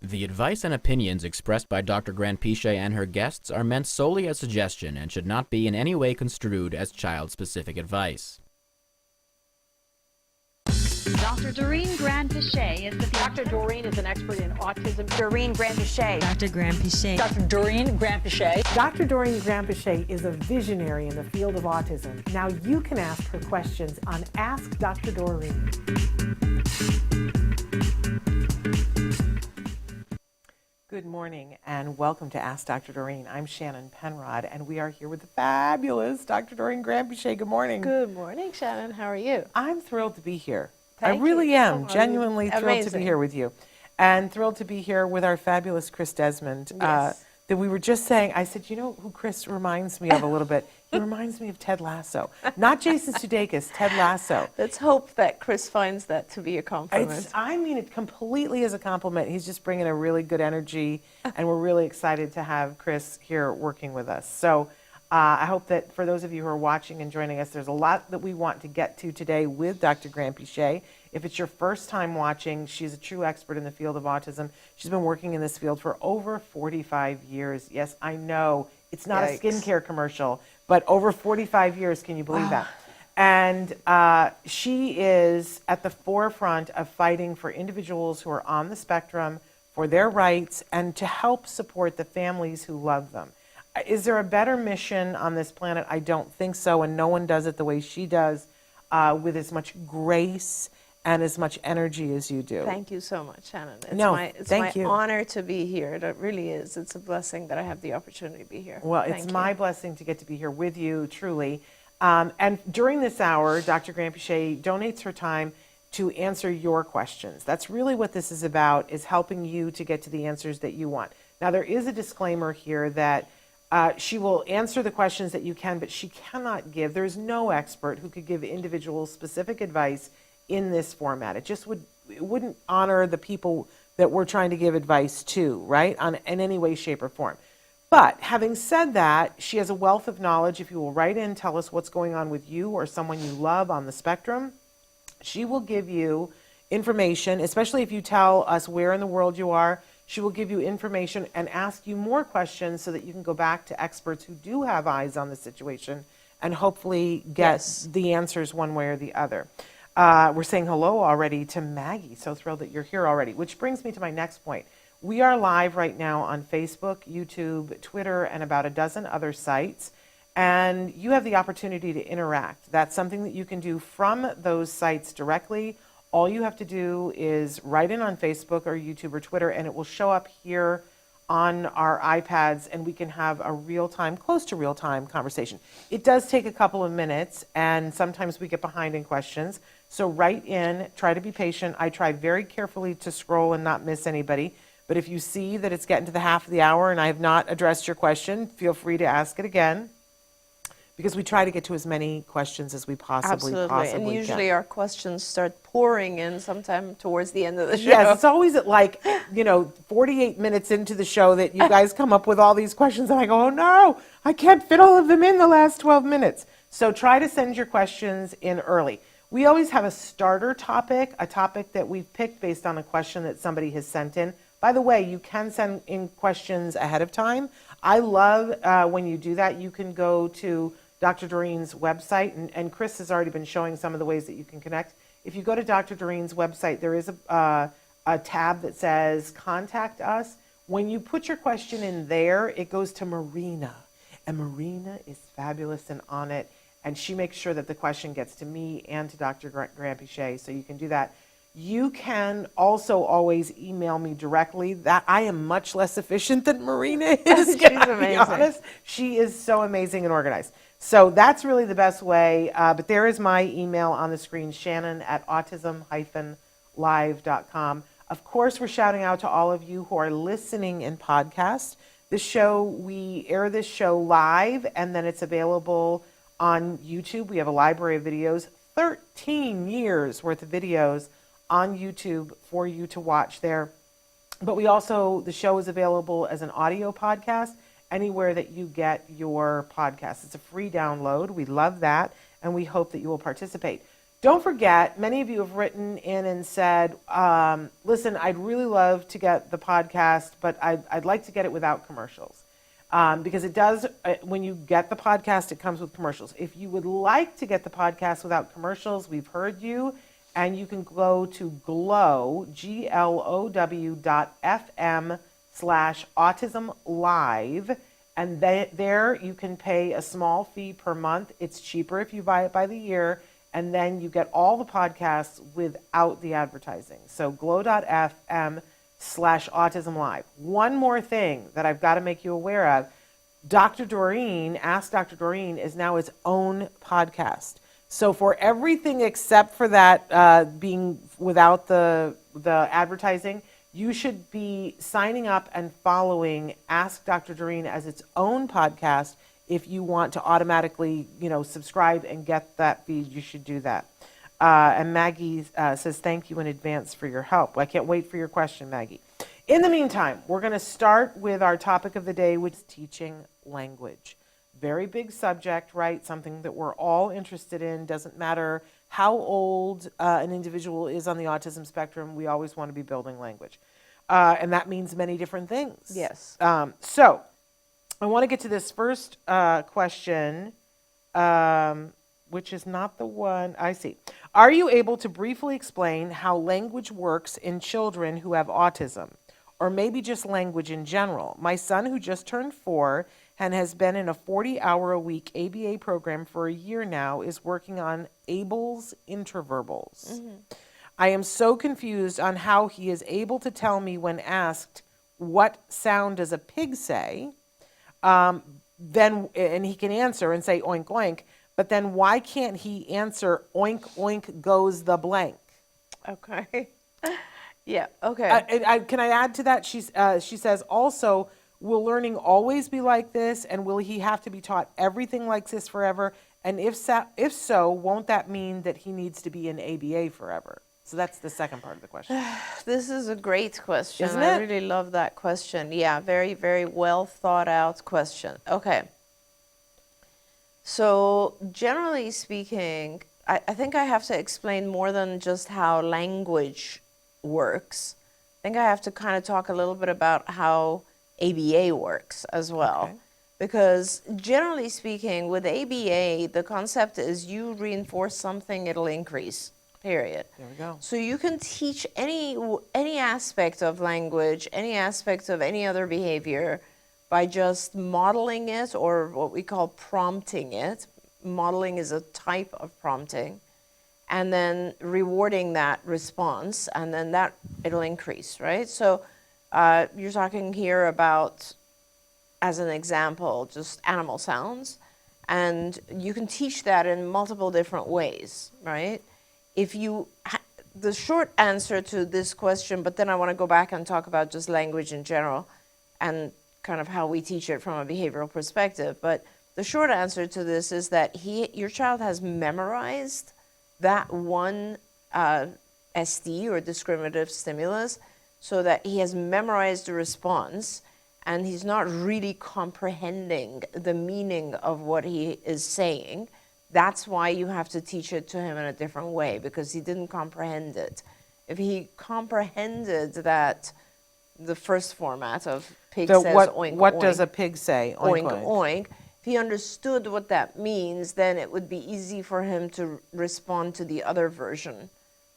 The advice and opinions expressed by Dr. Granpeesheh and her guests are meant solely as suggestion and should not be in any way construed as child-specific advice. Dr. Doreen Granpeesheh is the Dr. Doreen is an expert in autism. Doreen Granpeesheh. Dr. Granpeesheh. Dr. Doreen Granpeesheh. Dr. Doreen Granpeesheh is a visionary in the field of autism. Now you can ask her questions on Ask Dr. Doreen. Good morning and welcome to Ask Dr. Doreen. I'm Shannon Penrod and we are here with the fabulous Dr. Doreen Granpeesheh. Good morning. Good morning, Shannon. How are you? I'm thrilled to be here. Thank I really you. am. Oh, Genuinely thrilled to amazing. be here with you. And thrilled to be here with our fabulous Chris Desmond. Yes. That we were just saying, I said, you know who Chris reminds me of a little bit? He reminds me of Ted Lasso. Not Jason Sudeikis, Ted Lasso. Let's hope that Chris finds that to be a compliment. I mean it completely as a compliment. He's just bringing a really good energy, and we're really excited to have Chris here working with us. So I hope that for those of you who are watching and joining us, there's a lot that we want to get to today with Dr. Granpeesheh. If it's your first time watching, she's a true expert in the field of autism. She's been working in this field for over 45 years. Yes, I know. It's not Yikes. a skincare commercial, but over 45 years, can you believe that? And she is at the forefront of fighting for individuals who are on the spectrum, for their rights, and to help support the families who love them. Is there a better mission on this planet? I don't think so, and no one does it the way she does, with as much grace and as much energy as you do. Thank you so much, Shannon. It's thank my you. honor to be here. It really is. It's a blessing that I have the opportunity to be here. Well, Thank it's you. my blessing to get to be here with you, truly. And during this hour, Dr. Granpeesheh donates her time to answer your questions. That's really what this is about, is helping you to get to the answers that you want. Now, there is a disclaimer here that she will answer the questions that you can, but she cannot give. There's no expert who could give individual specific advice in this format. It wouldn't honor the people that we're trying to give advice to, right, in any way, shape, or form. But having said that, she has a wealth of knowledge. If you will write in, tell us what's going on with you or someone you love on the spectrum, she will give you information, especially if you tell us where in the world you are. She will give you information and ask you more questions so that you can go back to experts who do have eyes on the situation and hopefully get the answers one way or the other. We're saying hello already to Maggie. So thrilled that you're here already, which brings me to my next point. We are live right now on Facebook, YouTube, Twitter, and about a dozen other sites. And you have the opportunity to interact. That's something that you can do from those sites directly. All you have to do is write in on Facebook or YouTube or Twitter, and it will show up here on our iPads, and we can have a real-time, close to real-time conversation. It does take a couple of minutes, and sometimes we get behind in questions. So write in, try to be patient. I try very carefully to scroll and not miss anybody. But if you see that it's getting to the half of the hour and I have not addressed your question, feel free to ask it again, because we try to get to as many questions as we possibly And usually can. our questions start pouring in sometime towards the end of the show. Yes, it's always at 48 minutes into the show that you guys come up with all these questions, and I go, oh no, I can't fit all of them in the last 12 minutes. So try to send your questions in early. We always have a starter topic, a topic that we've picked based on a question that somebody has sent in. By the way, you can send in questions ahead of time. I love when you do that. You can go to Dr. Doreen's website, and Chris has already been showing some of the ways that you can connect. If you go to Dr. Doreen's website, there is a tab that says Contact Us. When you put your question in there, it goes to Marina, and Marina is fabulous and on it, and she makes sure that the question gets to me and to Dr. Granpeesheh, so you can do that. You can also always email me directly. That I am much less efficient than Marina is. She's to amazing. be honest. She is so amazing and organized. So that's really the best way. But there is my email on the screen, shannon@autism-live.com. Of course, we're shouting out to all of you who are listening in podcast. We air this show live, and then it's available on YouTube. We have a library of videos, 13 years worth of videos on YouTube for you to watch there. But the show is available as an audio podcast anywhere that you get your podcast. It's a free download. We love that, and we hope that you will participate. Don't forget, many of you have written in and said, listen, I'd really love to get the podcast, but I'd like to get it without commercials. Because it does, when you get the podcast, it comes with commercials. If you would like to get the podcast without commercials, we've heard you, and you can go to glow, glow.fm/autism live, and there you can pay a small fee per month. It's cheaper if you buy it by the year, and then you get all the podcasts without the advertising. So glow.fm/autism live. One more thing that I've got to make you aware of. Dr. Doreen, Ask Dr. Doreen, is now its own podcast. So for everything except for that being without the advertising, you should be signing up and following Ask Dr. Doreen as its own podcast. If you want to automatically, subscribe and get that feed, you should do that. And Maggie says, thank you in advance for your help. Well, I can't wait for your question, Maggie. In the meantime, we're going to start with our topic of the day, which is teaching language. Very big subject, right? Something that we're all interested in. Doesn't matter how old an individual is on the autism spectrum, we always want to be building language. And that means many different things. Yes. So I want to get to this first question, which is not the one I see. Are you able to briefly explain how language works in children who have autism, or maybe just language in general? My son, who just turned 4 and has been in a 40-hour-a-week ABA program for a year now, is working on Abel's interverbals. Mm-hmm. I am so confused on how he is able to tell me when asked, what sound does a pig say? And he can answer and say oink oink, but then why can't he answer oink oink goes the blank? Okay. Yeah, okay. Can I add to that? She says also, will learning always be like this, and will he have to be taught everything like this forever? And if so, won't that mean that he needs to be in ABA forever? So that's the second part of the question. This is a great question. Isn't I it? really love that question. Yeah, very, very well thought out question. Okay. So generally speaking, I think I have to explain more than just how language works. I think I have to kind of talk a little bit about how ABA works as well. Okay. Because generally speaking, with ABA, the concept is you reinforce something, it'll increase, period. There we go. So you can teach any aspect of language, any aspect of any other behavior by just modeling it, or what we call prompting it. Modeling is a type of prompting. And then rewarding that response, and then that it'll increase, right? So you're talking here about, as an example, just animal sounds, and you can teach that in multiple different ways, right? If you, the short answer to this question, but then I want to go back and talk about just language in general, and kind of how we teach it from a behavioral perspective. But the short answer to this is that your child has memorized that one SD or discriminative stimulus, so that he has memorized the response and he's not really comprehending the meaning of what he is saying. That's why you have to teach it to him in a different way, because he didn't comprehend it. If he comprehended that, the first format of pig says oink, what oink, does a pig say? Oink, oink, oink. oink. If he understood what that means, then it would be easy for him to respond to the other version,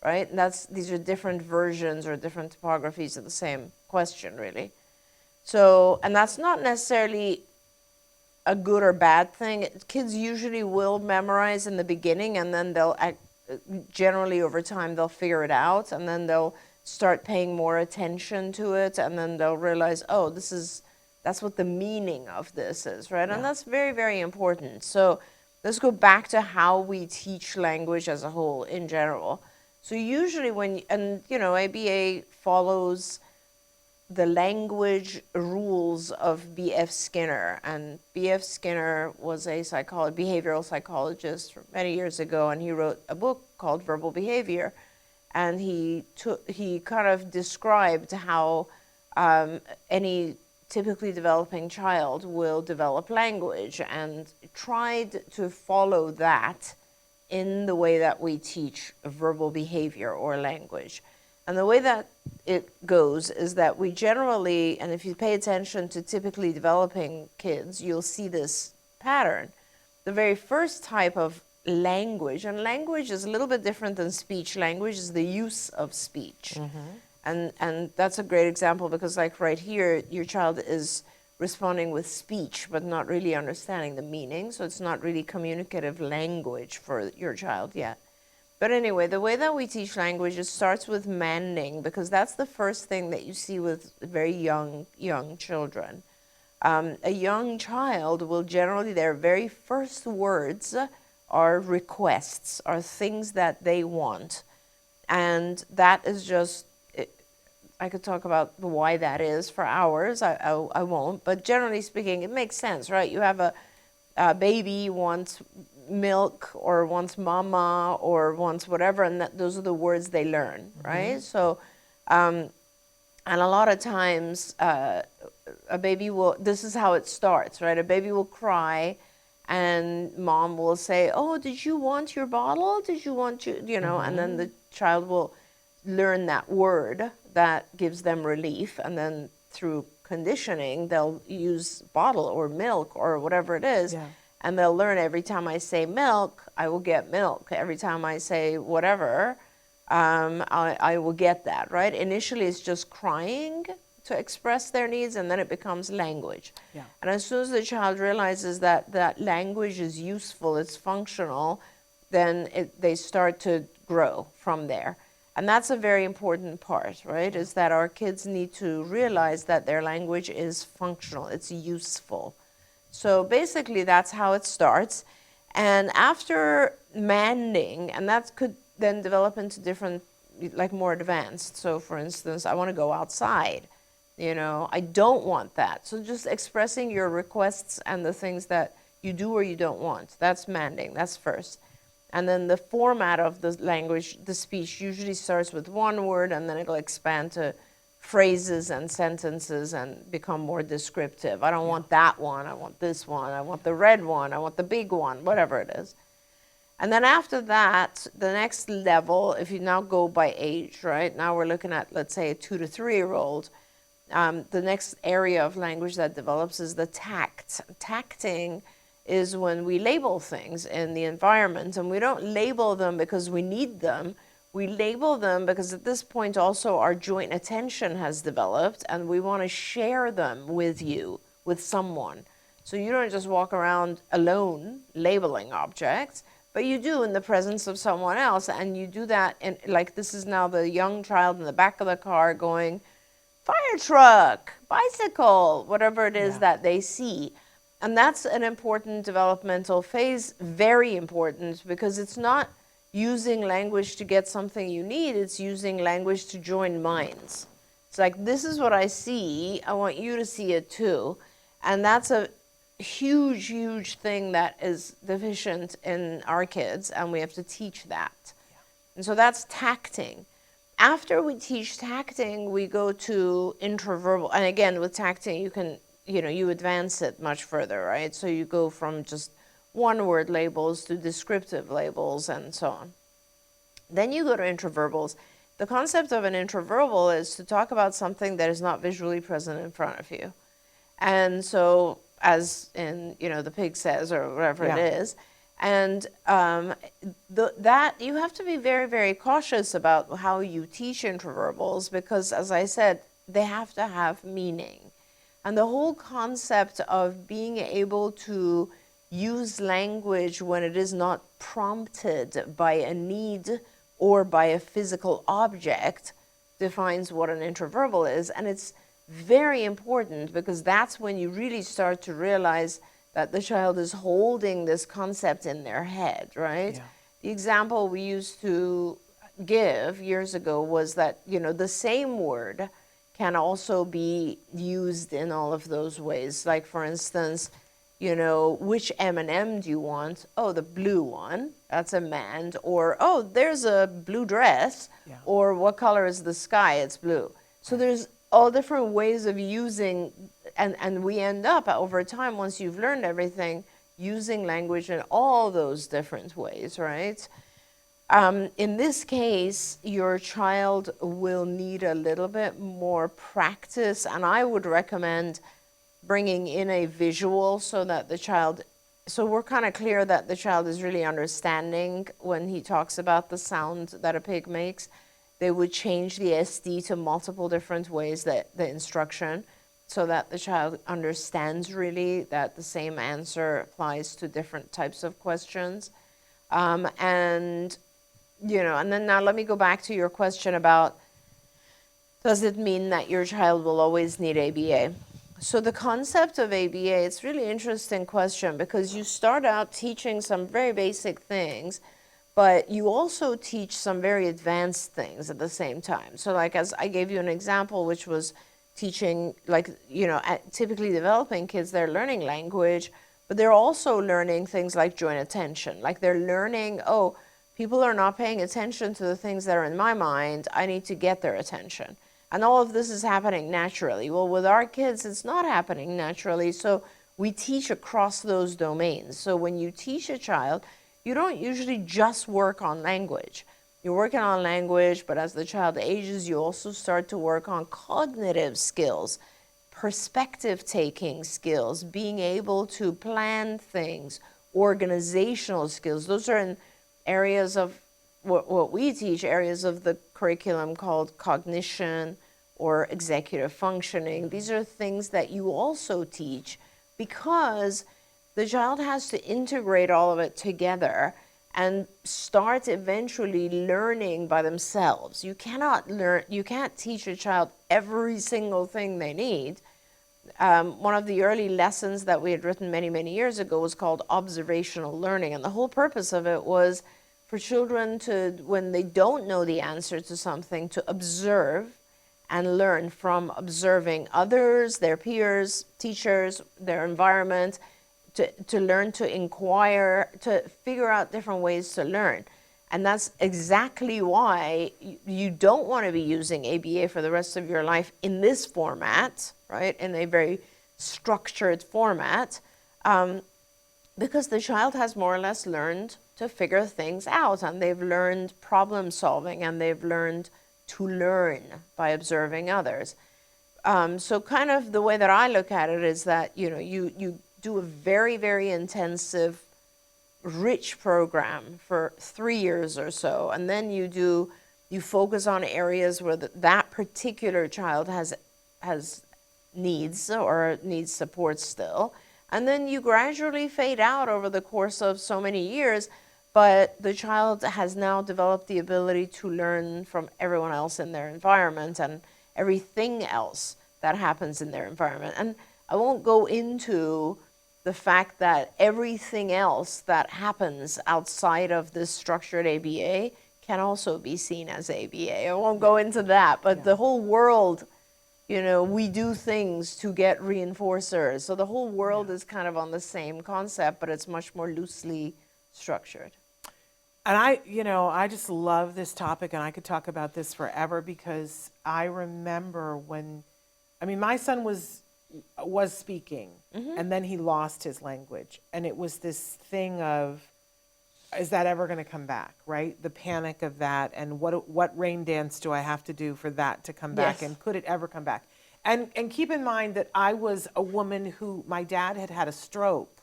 right? And these are different versions or different topographies of the same question, really. So, and that's not necessarily a good or bad thing. Kids usually will memorize in the beginning, and then they'll generally over time they'll figure it out, and then they'll start paying more attention to it, and then they'll realize, oh, that's what the meaning of this is, right? Yeah. And that's very, very important. So let's go back to how we teach language as a whole in general. So usually ABA follows the language rules of B.F. Skinner. And B.F. Skinner was a behavioral psychologist from many years ago, and he wrote a book called Verbal Behavior. And he kind of described how any typically developing child will develop language, and tried to follow that in the way that we teach verbal behavior or language. And the way that it goes is that we generally, and if you pay attention to typically developing kids, you'll see this pattern. The very first type of language, and language is a little bit different than speech. Language is the use of speech. And that's a great example because like right here, your child is responding with speech, but not really understanding the meaning. So it's not really communicative language for your child yet. But anyway, the way that we teach language, it starts with manding, because that's the first thing that you see with very young children. A young child will generally, their very first words are requests, are things that they want. And that is just, I could talk about why that is for hours. I won't. But generally speaking, it makes sense, right? You have a baby wants milk or wants mama or wants whatever, and those are the words they learn, right? So, and a lot of times a baby will, this is how it starts, right? A baby will cry and mom will say, oh, did you want your bottle? Did you want you know, and then the child will learn that word that gives them relief, and then through conditioning, they'll use bottle or milk or whatever it is. Yeah. And they'll learn every time I say milk, I will get milk. Every time I say whatever, I will get that, right? Initially, it's just crying to express their needs, and then it becomes language. Yeah. And as soon as the child realizes that that language is useful, it's functional, then they start to grow from there. And that's a very important part, right? Is that our kids need to realize that their language is functional, it's useful. So basically, that's how it starts. And after manding, and that could then develop into different, like more advanced. So for instance, I want to go outside. You know, I don't want that. So just expressing your requests and the things that you do or you don't want. That's manding. That's first. And then the format of the language, the speech, usually starts with one word, and then it'll expand to phrases and sentences and become more descriptive. I don't want that one. I want this one. I want the red one. I want the big one, whatever it is. And then after that, the next level, if you now go by age, right? Now we're looking at, let's say, a 2 to 3-year-old. The next area of language that develops is the tact. Tacting is when we label things in the environment, and we don't label them because we need them. We label them because at this point also our joint attention has developed, and we want to share them with you, with someone. So you don't just walk around alone labeling objects, but you do in the presence of someone else, and you do that in, like this is now the young child in the back of the car going, fire truck, bicycle, whatever it is that they see. And that's an important developmental phase, very important, because it's not using language to get something you need, it's using language to join minds. It's like, this is what I see, I want you to see it too. And that's a huge, huge thing that is deficient in our kids, and we have to teach that. And so that's tacting. After we teach tacting, we go to intraverbal. And again, with tacting, you can, you advance it much further, right? So you go from just one-word labels to descriptive labels and so on. Then you go to intraverbals. The concept of an intraverbal is to talk about something that is not visually present in front of you. And so, as in, the pig says, or whatever it is, and that you have to be very, very cautious about how you teach intraverbals, because, as I said, they have to have meaning. And the whole concept of being able to use language when it is not prompted by a need or by a physical object defines what an intraverbal is. And it's very important, because that's when you really start to realize that the child is holding this concept in their head, right? Yeah. The example we used to give years ago was that, the same word can also be used in all of those ways. Like, for instance, which M&M do you want? Oh, the blue one. That's a mand. Or, oh, there's a blue dress. Yeah. Or what color is the sky? It's blue. So there's all different ways of using, and we end up over time, once you've learned everything, using language in all those different ways, right? In this case, your child will need a little bit more practice, and I would recommend bringing in a visual so that the child, so we're kind of clear that the child is really understanding when he talks about the sound that a pig makes. They would change the SD to multiple different ways, that the instruction, so that the child understands really that the same answer applies to different types of questions. And then now let me go back to your question about, does it mean that your child will always need ABA? So the concept of ABA, it's really interesting question, because you start out teaching some very basic things, but you also teach some very advanced things at the same time. So like, as I gave you an example, which was teaching, like, typically developing kids, they're learning language, but they're also learning things like joint attention. Like they're learning, oh, people are not paying attention to the things that are in my mind, I need to get their attention. And all of this is happening naturally. Well, with our kids, it's not happening naturally, so we teach across those domains. So when you teach a child, you don't usually just work on language. You're working on language, but as the child ages, you also start to work on cognitive skills, perspective-taking skills, being able to plan things, organizational skills. Those are in areas of what we teach, areas of the curriculum called cognition or executive functioning. These are things that you also teach, because the child has to integrate all of it together and start eventually learning by themselves. You can't teach a child every single thing they need. One of the early lessons that we had written many, many years ago was called observational learning. And the whole purpose of it was for children to, when they don't know the answer to something, to observe and learn from observing others, their peers, teachers, their environment, to learn to inquire, to figure out different ways to learn. And that's exactly why you don't want to be using ABA for the rest of your life in this format, right? In a very structured format, because the child has more or less learned to figure things out, and they've learned problem solving, and they've learned to learn by observing others. So kind of the way that I look at it is that, you do a very, very intensive, rich program for 3 years or so, and then you focus on areas where that particular child has needs or needs support still, and then you gradually fade out over the course of so many years, but the child has now developed the ability to learn from everyone else in their environment and everything else that happens in their environment. And I won't go into the fact that everything else that happens outside of this structured ABA can also be seen as ABA. I won't go into that, but the whole world, we do things to get reinforcers. So the whole world is kind of on the same concept, but it's much more loosely structured. And I just love this topic, and I could talk about this forever, because I remember my son was speaking, and then he lost his language. And it was this thing of, is that ever going to come back, right? The panic of that, and what rain dance do I have to do for that to come back, and could it ever come back? And keep in mind that I was a woman who, my dad had a stroke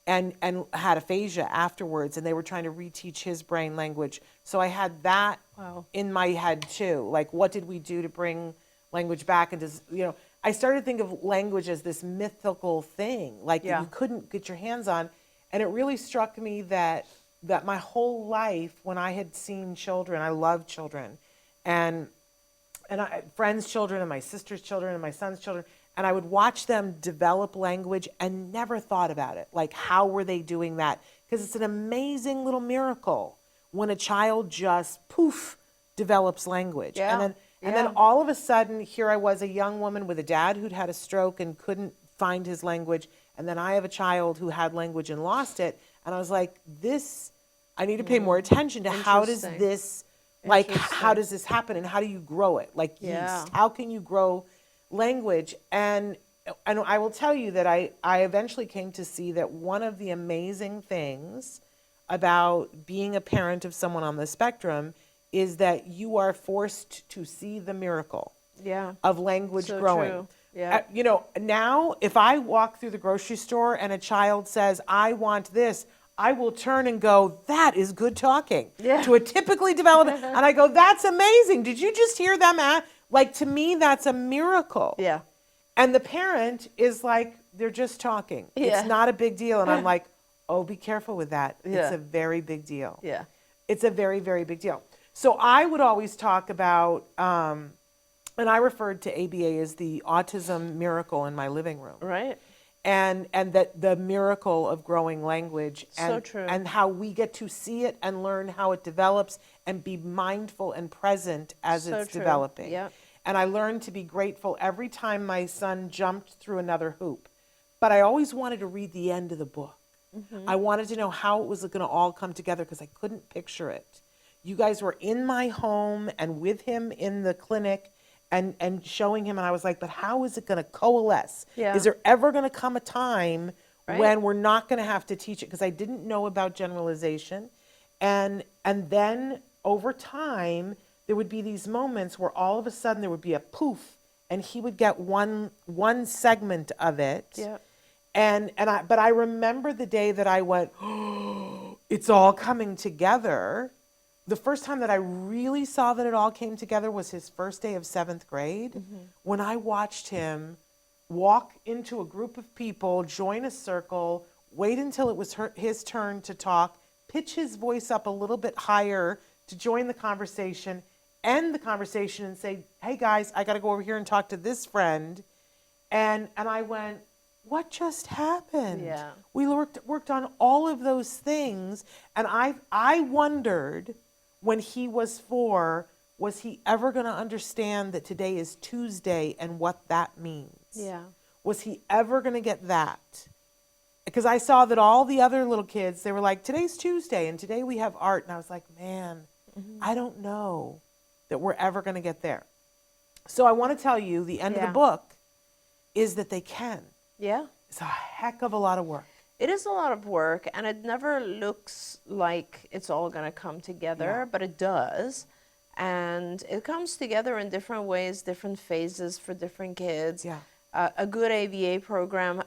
and had aphasia afterwards, and they were trying to reteach his brain language. So I had that in my head too. Like, what did we do to bring language back? And I started to think of language as this mythical thing, like that you couldn't get your hands on. And it really struck me that my whole life, when I had seen children, I loved children, and friends' children, and my sister's children, and my son's children, and I would watch them develop language and never thought about it. Like, how were they doing that? Because it's an amazing little miracle when a child just, poof, develops language. And then all of a sudden, here I was, a young woman with a dad who'd had a stroke and couldn't find his language. And then I have a child who had language and lost it. And I was like, I need to pay more attention to how does this, how does this happen, and how do you grow it? Like yeast, how can you grow language? And I will tell you that I eventually came to see that one of the amazing things about being a parent of someone on the spectrum is that you are forced to see the miracle Yeah. of language So growing. true. Yeah. You know, now if I walk through the grocery store and a child says, I want this, I will turn and go, that is good talking. Yeah. To a typically developed, and I go, that's amazing. Did you just hear them? Like, to me, that's a miracle. Yeah. And the parent is like, they're just talking. Yeah. It's not a big deal. And I'm like, oh, be careful with that. It's Yeah. a very big deal. Yeah. It's a very, very big deal. So I would always talk about, and I referred to ABA as the autism miracle in my living room. Right. And that the miracle of growing language and, So true. and how we get to see it and learn how it develops and be mindful and present as So it's true. developing. Yep. And I learned to be grateful every time my son jumped through another hoop. But I always wanted to read the end of the book. Mm-hmm. I wanted to know how it was going to all come together because I couldn't picture it. You guys were in my home and with him in the clinic and showing him, and I was like, but how is it going to coalesce? Yeah. Is there ever going to come a time Right. when we're not going to have to teach it? Because I didn't know about generalization. And then over time, there would be these moments where all of a sudden there would be a poof, and he would get one segment of it. Yeah. But I remember the day that I went, oh, it's all coming together. The first time that I really saw that it all came together was his first day of 7th grade, when I watched him walk into a group of people, join a circle, wait until it was his turn to talk, pitch his voice up a little bit higher to join the conversation, end the conversation and say, hey guys, I got to go over here and talk to this friend. And I went, what just happened? Yeah. We worked on all of those things. And I wondered when he was 4, was he ever going to understand that today is Tuesday and what that means? Yeah. Was he ever going to get that? Because I saw that all the other little kids, they were like, today's Tuesday and today we have art. And I was like, man, I don't know that we're ever going to get there. So I want to tell you the end of Yeah. the book is that they can. Yeah. It's a heck of a lot of work. It is a lot of work, and it never looks like it's all going to come together, Yeah. but it does. And it comes together in different ways, different phases for different kids. Yeah. A good ABA program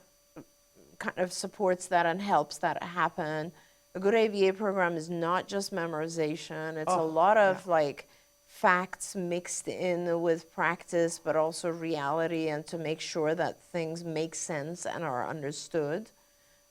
kind of supports that and helps that happen. A good ABA program is not just memorization. It's a Oh, lot of yeah. like facts mixed in with practice, but also reality, and to make sure that things make sense and are understood.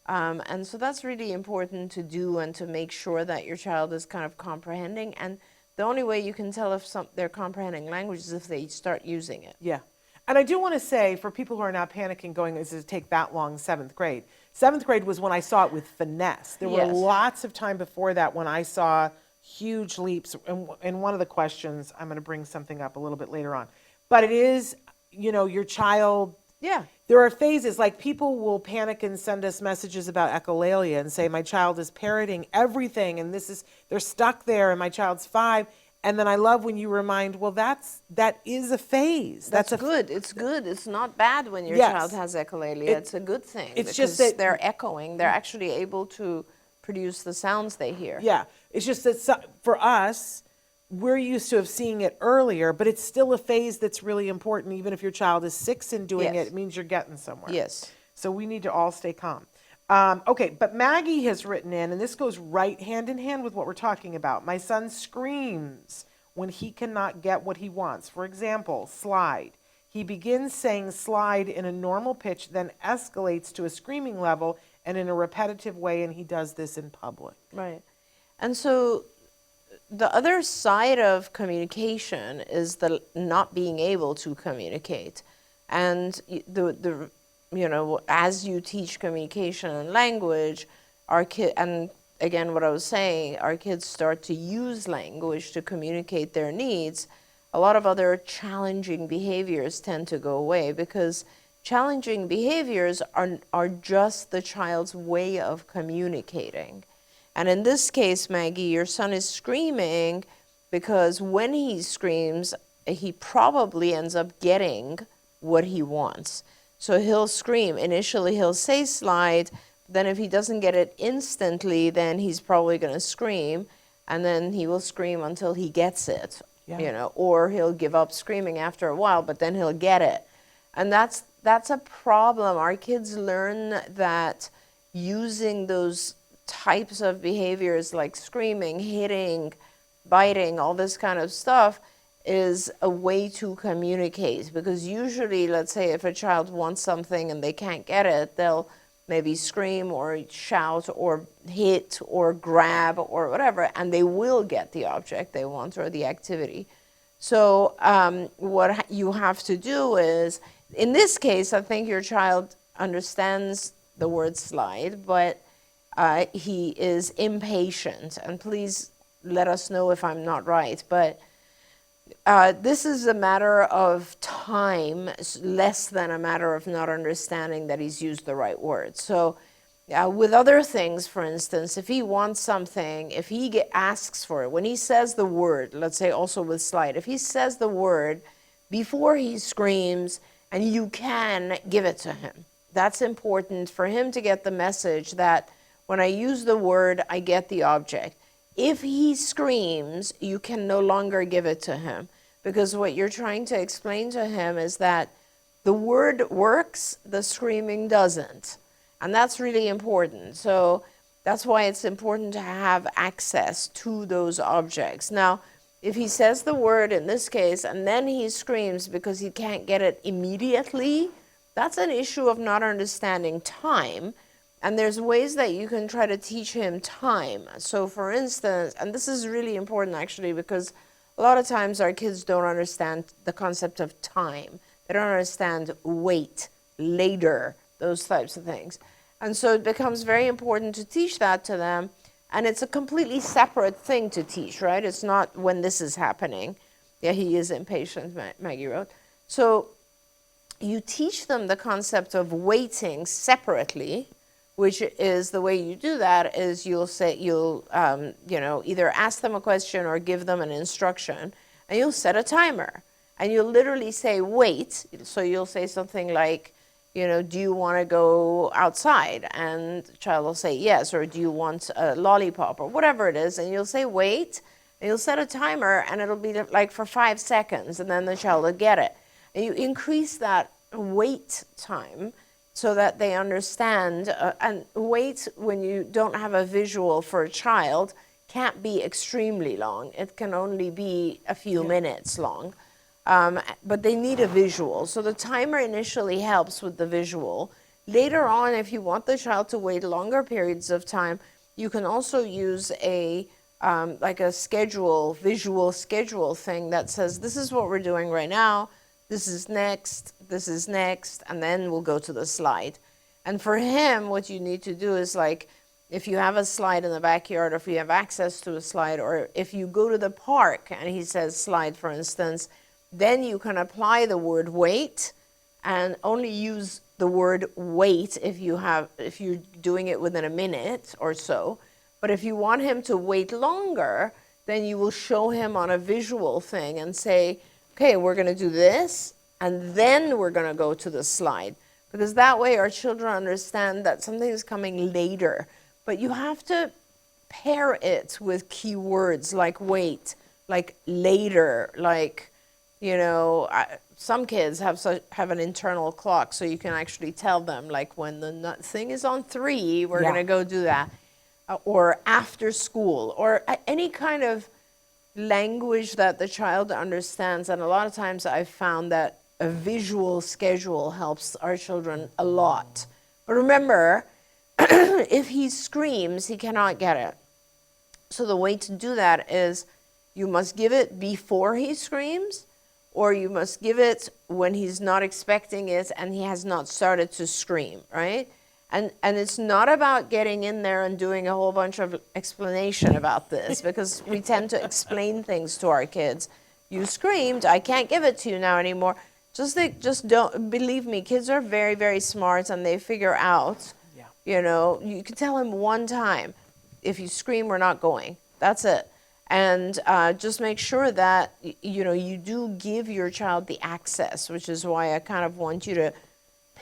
And so that's really important to do, and to make sure that your child is kind of comprehending. And the only way you can tell if they're comprehending language is if they start using it. Yeah. And I do want to say, for people who are now panicking, going, does it take that long, 7th grade? 7th grade was when I saw it with finesse. There were Yes. lots of time before that when I saw huge leaps. And one of the questions, I'm going to bring something up a little bit later on. But it is, your child, Yeah. there are phases, like people will panic and send us messages about echolalia and say, my child is parroting everything and they're stuck there and my child's 5. And then I love when you remind, well, that is a phase. That's a good. It's good. It's not bad when your Yes. child has echolalia. It- It's a good thing. it's just because that- they're echoing. They're actually able to produce the sounds they hear. Yeah, it's just that for us, we're used to seeing it earlier, but it's still a phase that's really important. Even if your child is 6 and doing Yes. it, it means you're getting somewhere. Yes. So we need to all stay calm. Okay, but Maggie has written in, and this goes right hand in hand with what we're talking about. My son screams when he cannot get what he wants. For example, slide. He begins saying slide in a normal pitch, then escalates to a screaming level and in a repetitive way, and he does this in public. Right. And so the other side of communication is the not being able to communicate. And as you teach communication and language, and again, what I was saying, our kids start to use language to communicate their needs. A lot of other challenging behaviors tend to go away, because challenging behaviors are just the child's way of communicating. And in this case, Maggie, your son is screaming because when he screams, he probably ends up getting what he wants. So he'll scream. Initially, he'll say slide. Then if he doesn't get it instantly, then he's probably going to scream. And then he will scream until he gets it, or he'll give up screaming after a while, but then he'll get it. And that's a problem. Our kids learn that using those types of behaviors like screaming, hitting, biting, all this kind of stuff is a way to communicate. Because usually, let's say if a child wants something and they can't get it, they'll maybe scream or shout or hit or grab or whatever, and they will get the object they want or the activity. So what you have to do is, in this case, I think your child understands the word slide, but he is impatient. And please let us know if I'm not right. But this is a matter of time, less than a matter of not understanding that he's used the right word. So with other things, for instance, if he wants something, if he asks for it, when he says the word, let's say also with slide, if he says the word before he screams, and you can give it to him. That's important for him to get the message that when I use the word, I get the object. If he screams, you can no longer give it to him, because what you're trying to explain to him is that the word works, the screaming doesn't. And that's really important. So that's why it's important to have access to those objects. Now, if he says the word in this case, and then he screams because he can't get it immediately, that's an issue of not understanding time. And there's ways that you can try to teach him time. So for instance, and this is really important actually, because a lot of times our kids don't understand the concept of time. They don't understand wait, later, those types of things. And so it becomes very important to teach that to them. And it's a completely separate thing to teach, right? It's not when this is happening. Yeah, he is impatient, Maggie wrote. So you teach them the concept of waiting separately, which is the way you do that is you'll either ask them a question or give them an instruction, and you'll set a timer. And you'll literally say, wait. So you'll say something like, do you want to go outside? And the child will say yes, or do you want a lollipop, or whatever it is. And you'll say wait, and you'll set a timer, and it'll be like for 5 seconds, and then the child will get it. And you increase that wait time so that they understand. And wait, when you don't have a visual for a child, can't be extremely long. It can only be a few minutes long. But they need a visual. So the timer initially helps with the visual. Later on, if you want the child to wait longer periods of time, you can also use a visual schedule thing that says, this is what we're doing right now, this is next, and then we'll go to the slide. And for him, what you need to do is like, if you have a slide in the backyard, or if you have access to a slide, or if you go to the park and he says slide, for instance, then you can apply the word wait and only use the word wait if you're doing it within a minute or so. But if you want him to wait longer, then you will show him on a visual thing and say, okay, we're going to do this, and then we're going to go to the slide. Because that way our children understand that something is coming later. But you have to pair it with keywords like wait, like later, like, some kids have an internal clock, so you can actually tell them, like, when the thing is on 3, we're going to go do that. Or after school, or any kind of language that the child understands. And a lot of times I've found that a visual schedule helps our children a lot. But remember, if he screams, he cannot get it. So the way to do that is you must give it before he screams, or you must give it when he's not expecting it and he has not started to scream, right? And it's not about getting in there and doing a whole bunch of explanation about this, because we tend to explain things to our kids. You screamed, I can't give it to you now anymore. Just don't, believe me, kids are very, very smart, and they figure out, you can tell him one time, if you scream, we're not going. That's it. And just make sure that, you do give your child the access, which is why I kind of want you to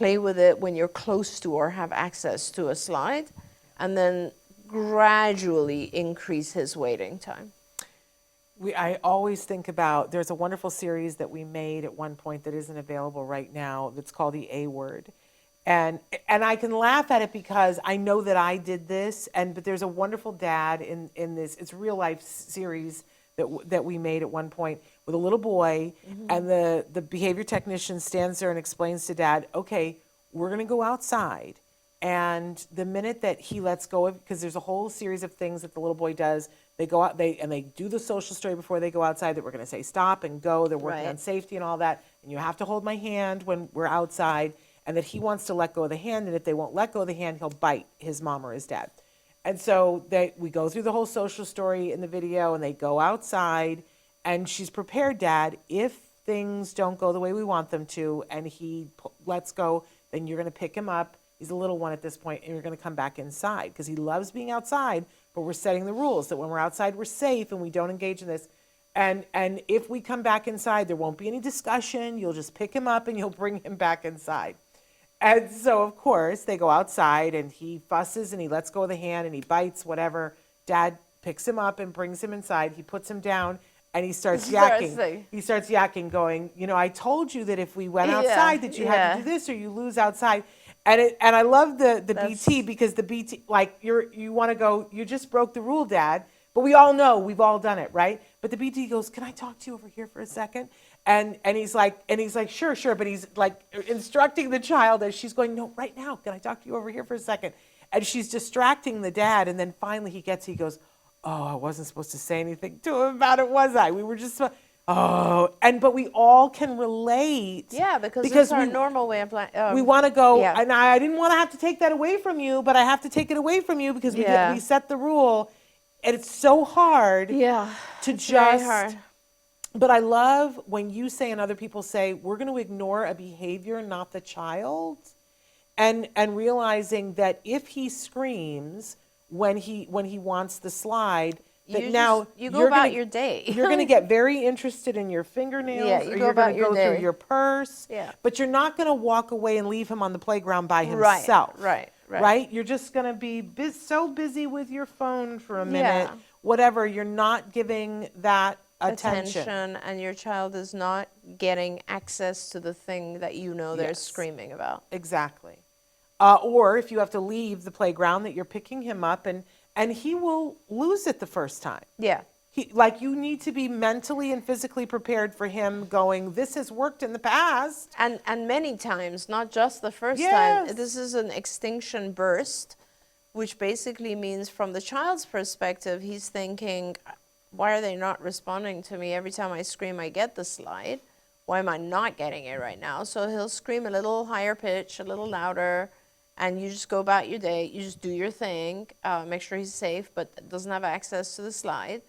play with it when you're close to or have access to a slide, and then gradually increase his waiting time. I always think about, there's a wonderful series that we made at one point that isn't available right now that's called the A Word. And I can laugh at it because I know that I did this, but there's a wonderful dad in this, it's a real life series that we made at one point with a little boy, and the behavior technician stands there and explains to dad, okay, we're going to go outside. And the minute that he lets go of, because there's a whole series of things that the little boy does, they go out, they do the social story before they go outside that we're going to say stop and go. They're working on safety and all that. And you have to hold my hand when we're outside. And that he wants to let go of the hand. And if they won't let go of the hand, he'll bite his mom or his dad. And so we go through the whole social story in the video, and they go outside. And she's prepared, Dad, if things don't go the way we want them to, and he lets go, then you're going to pick him up. He's a little one at this point, and you're going to come back inside because he loves being outside, but we're setting the rules that when we're outside, we're safe and we don't engage in this. And if we come back inside, there won't be any discussion. You'll just pick him up and you'll bring him back inside. And so, of course, they go outside and he fusses and he lets go of the hand and he bites, whatever. Dad picks him up and brings him inside. He puts him down and he starts yakking. He starts yakking, going, I told you that if we went outside that you had to do this or you lose outside. And I love the BT because the BT, like you want to go, you just broke the rule, Dad. But we all know, we've all done it, right? But the BT goes, can I talk to you over here for a second? And he's like, sure. But he's like instructing the child as she's going, no, right now, can I talk to you over here for a second? And she's distracting the dad. And then finally he goes, oh, I wasn't supposed to say anything to him about it, was I? We were just, but we all can relate. Yeah, because it's our normal way of life. We want to go, and I didn't want to have to take that away from you, but I have to take it away from you because we set the rule. And it's so hard to just, very hard. But I love when you say and other people say, we're going to ignore a behavior, not the child. And realizing that if he screams when he wants the slide, that you go about your day. You're going to get very interested in your fingernails, or you're going to go through your purse. Yeah. But you're not going to walk away and leave him on the playground by himself. Right? You're just going to be so busy with your phone for a minute, whatever. You're not giving that attention, and your child is not getting access to the thing that they're screaming about. Exactly. Or if you have to leave the playground, that you're picking him up and he will lose it the first time. Yeah. You need to be mentally and physically prepared for him going, this has worked in the past. And many times, not just the first time. This is an extinction burst, which basically means from the child's perspective, he's thinking, why are they not responding to me? Every time I scream, I get the slide. Why am I not getting it right now? So he'll scream a little higher pitch, a little louder, and you just go about your day. You just do your thing, make sure he's safe, but doesn't have access to the slide.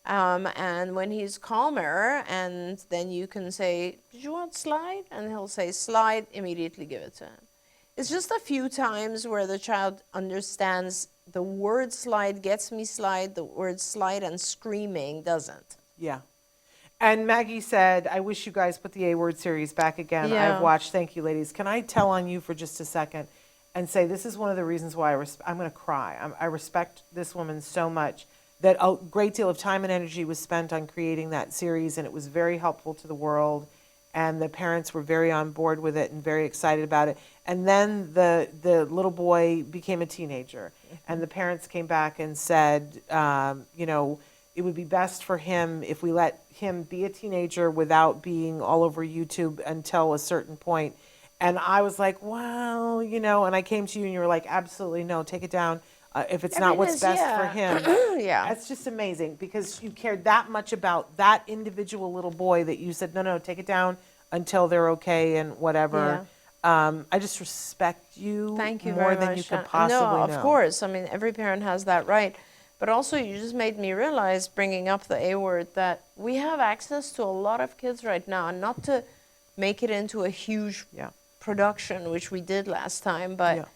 And when he's calmer, and then you can say, did you want slide? And he'll say slide, immediately give it to him. It's just a few times where the child understands the word slide gets me slide, the word slide and screaming doesn't. Yeah. And Maggie said, I wish you guys put the A Word series back again. I've watched. Thank you, ladies. Can I tell on you for just a second and say this is one of the reasons why I'm going to cry. I respect this woman so much. That a great deal of time and energy was spent on creating that series, and it was very helpful to the world, and the parents were very on board with it and very excited about it. And then the little boy became a teenager, and the parents came back and said, it would be best for him if we let him be a teenager without being all over YouTube until a certain point. And I was like, well, and I came to you and you were like, absolutely no, take it down. If it's not what's best for him. That's just amazing because you cared that much about that individual little boy that you said, no, take it down until they're okay and whatever. I just respect you, Thank you more very than much. you could possibly know. Of course. I mean, every parent has that right. But also you just made me realize, bringing up the A word, that we have access to a lot of kids right now, and not to make it into a huge production, which we did last time, but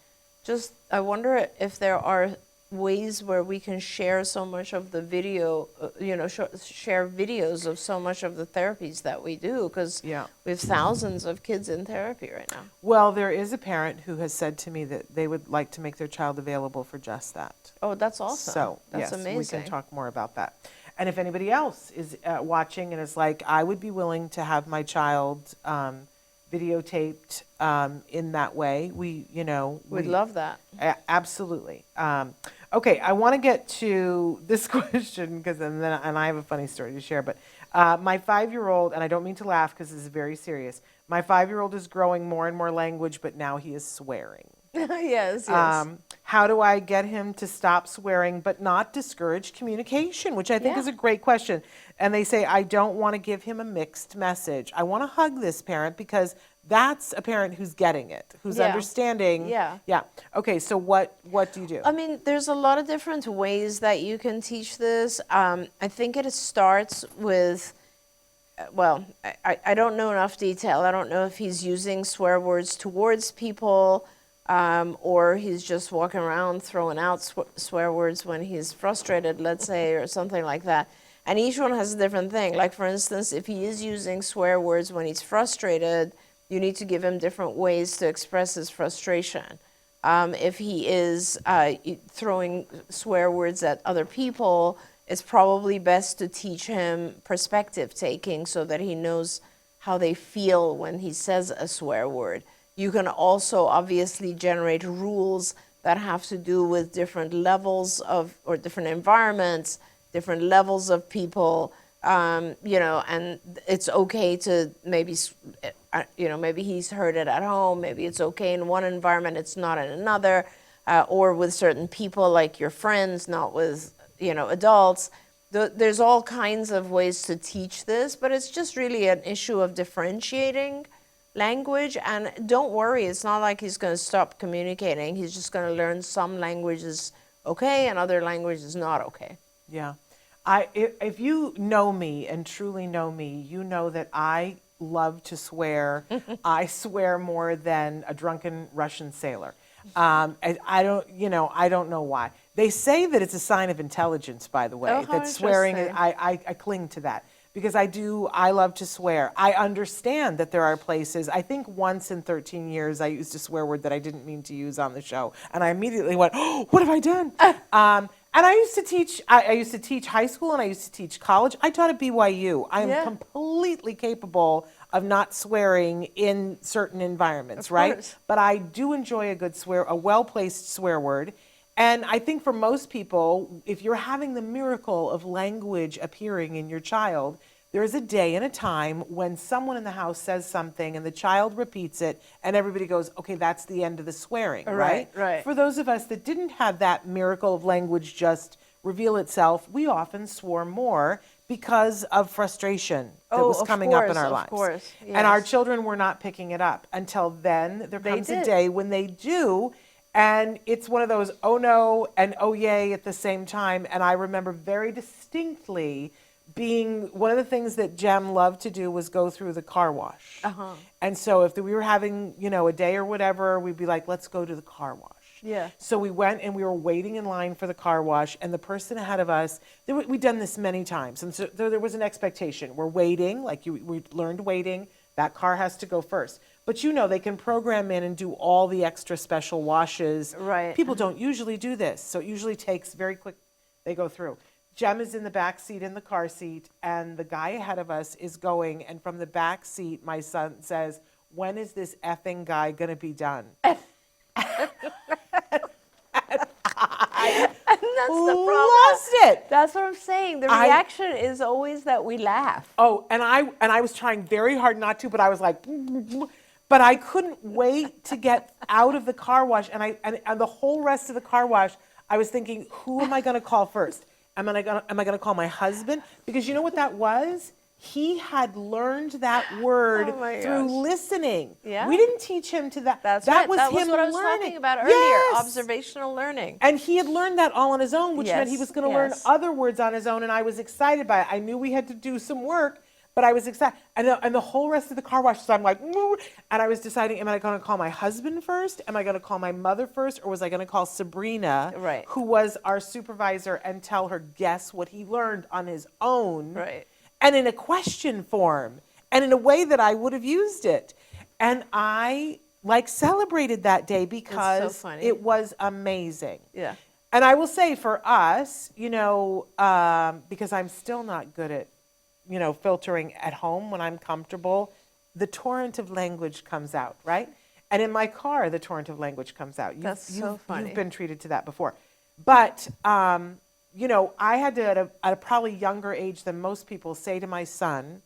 just I wonder if there are ways where we can share so much of the video, share videos of so much of the therapies that we do, because Yeah. we have thousands of kids in therapy right now. Well, there is a parent who has said to me that they would like to make their child available for just that. Oh, that's awesome. So, that's yes, amazing. we can talk more about that. And if anybody else is watching and is like, I would be willing to have my child videotaped in that way, We'd love that. Absolutely. Okay, I want to get to this question because and I have a funny story to share. But my 5-year-old, and I don't mean to laugh because this is very serious. My 5-year-old is growing more and more language, but now he is swearing. Yes. How do I get him to stop swearing but not discourage communication, which I think is a great question. And they say, I don't want to give him a mixed message. I want to hug this parent because that's a parent who's getting it, who's understanding. Yeah. Yeah. Okay, so what do you do? I mean, there's a lot of different ways that you can teach this. I think it starts with, I don't know enough detail. I don't know if he's using swear words towards people, or he's just walking around throwing out swear words when he's frustrated, let's say, or something like that. And each one has a different thing. Like, for instance, if he is using swear words when he's frustrated, you need to give him different ways to express his frustration. If he is throwing swear words at other people, it's probably best to teach him perspective taking so that he knows how they feel when he says a swear word. You can also obviously generate rules that have to do with different levels of, or different environments, different levels of people, and it's okay to maybe, maybe he's heard it at home, maybe it's okay in one environment, it's not in another, or with certain people like your friends, not with, adults. There's all kinds of ways to teach this, but it's just really an issue of differentiating language. And don't worry, it's not like he's going to stop communicating. He's just going to learn some languages okay and other languages not okay. Yeah. If you know me and truly know me, you know that I love to swear. I swear more than a drunken Russian sailor. I don't know why. They say that it's a sign of intelligence, by the way, that swearing, I cling to that. Because I love to swear. I understand that there are places, I think once in 13 years I used a swear word that I didn't mean to use on the show. And I immediately went, oh, what have I done? And I used to teach high school and I used to teach college. I taught at BYU. I am completely capable of not swearing in certain environments, right? Course. But I do enjoy a well-placed swear word. And I think for most people, if you're having the miracle of language appearing in your child, there is a day and a time when someone in the house says something and the child repeats it and everybody goes, okay, that's the end of the swearing, right? Right. For those of us that didn't have that miracle of language just reveal itself, we often swore more because of frustration that was coming up in our lives. Of course, yes. And our children were not picking it up. Until then, there comes a day when they do. And it's one of those oh no and oh yay at the same time. And I remember very distinctly being one of the things that Jem loved to do was go through the car wash. And so if we were having, a day or whatever, we'd be like, let's go to the car wash. Yeah. So we went and we were waiting in line for the car wash, and the person ahead of us, we'd done this many times. And so there was an expectation. We're waiting, we learned waiting. That car has to go first. But they can program in and do all the extra special washes. Right. People don't usually do this. So it usually takes very quick, they go through. Jem is in the back seat in the car seat, and the guy ahead of us is going, and from the back seat, my son says, when is this effing guy going to be done? And that's the problem. Lost it. That's what I'm saying. The reaction is always that we laugh. Oh, and I was trying very hard not to, but I was like, but I couldn't wait to get out of the car wash, and the whole rest of the car wash, I was thinking, who am I going to call first? Am I going to call my husband? Because you know what that was? He had learned that word through listening. Yeah. We didn't teach him to that. That was him what I was learning. talking about earlier, Yes. observational learning. And he had learned that all on his own, which meant he was going to learn other words on his own, and I was excited by it. I knew we had to do some work, but I was excited. And the whole rest of the car wash, so I'm like, "Moo," And I was deciding, am I going to call my husband first? Am I going to call my mother first? Or was I going to call Sabrina, Right. who was our supervisor, and tell her, guess what he learned on his own? Right. And in a question form, and in a way that I would have used it. And I celebrated that day because funny. it was amazing. Yeah. And I will say for us, because I'm still not good at, filtering at home when I'm comfortable, the torrent of language comes out, right? And in my car, the torrent of language comes out. That's so funny. You've been treated to that before. But, I had to, at a probably younger age than most people, say to my son,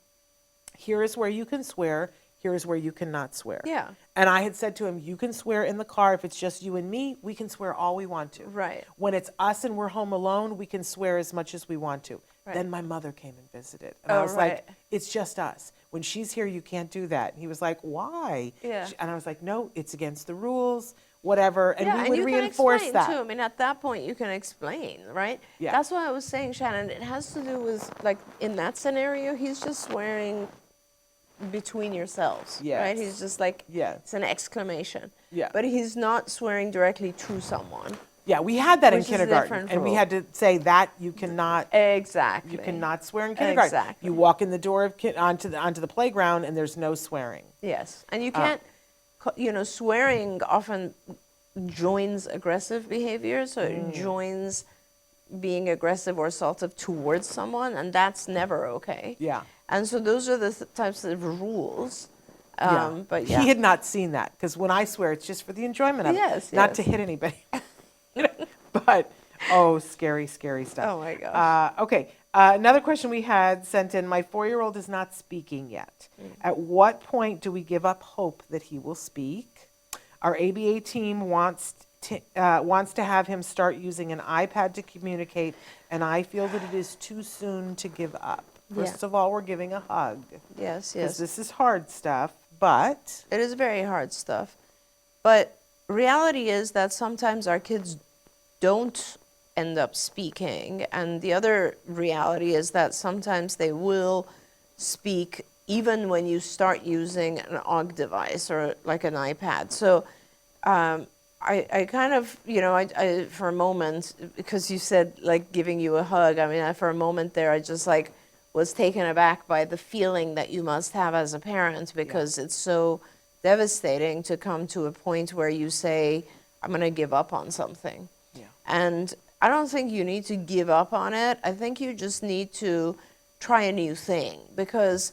here is where you can swear, here is where you cannot swear. Yeah. And I had said to him, you can swear in the car. If it's just you and me, we can swear all we want to. Right. When it's us and we're home alone, we can swear as much as we want to. Right. Then my mother came and visited. And Oh, I was right. like, it's just us. When she's here, you can't do that. And he was like, why? Yeah. And I was like, no, it's against the rules, whatever. And Yeah, we and would you reinforce can explain that. too. I mean, at that point, you can explain, right? Yeah. That's why I was saying, Shannon, it has to do with, like, in that scenario, he's just swearing between yourselves, right? Yes. He's just like, Yeah. it's an exclamation. Yeah. But he's not swearing directly to someone. Yeah, we had that in Which is a kindergarten. different And we rule. had to say that you cannot. Exactly. You cannot swear in kindergarten. Exactly. You walk in the door of onto the playground, and there's no swearing. Yes, and you can't, swearing often joins aggressive behavior, so it joins being aggressive or assaultive towards someone, and that's never okay. Yeah. And so those are the types of rules. Yeah. But yeah, He had not seen that because when I swear, it's just for the enjoyment of Yes, it, not yes. to hit anybody. But scary, scary stuff. Oh my gosh. Okay. Another question we had sent in: my 4-year-old is not speaking yet. At what point do we give up hope that he will speak? Our ABA team wants to have him start using an iPad to communicate, and I feel that it is too soon to give up. First of all, we're giving a hug. yes, Because yes. this is hard stuff, but It is very hard stuff. But reality is that sometimes our kids don't end up speaking. And the other reality is that sometimes they will speak even when you start using an OG device or like an iPad. So I kind of, I for a moment, because you said like giving you a hug, I mean, for a moment there, I just like was taken aback by the feeling that you must have as a parent, because it's so devastating to come to a point where you say, I'm going to give up on something. Yeah. And I don't think you need to give up on it. I think you just need to try a new thing, because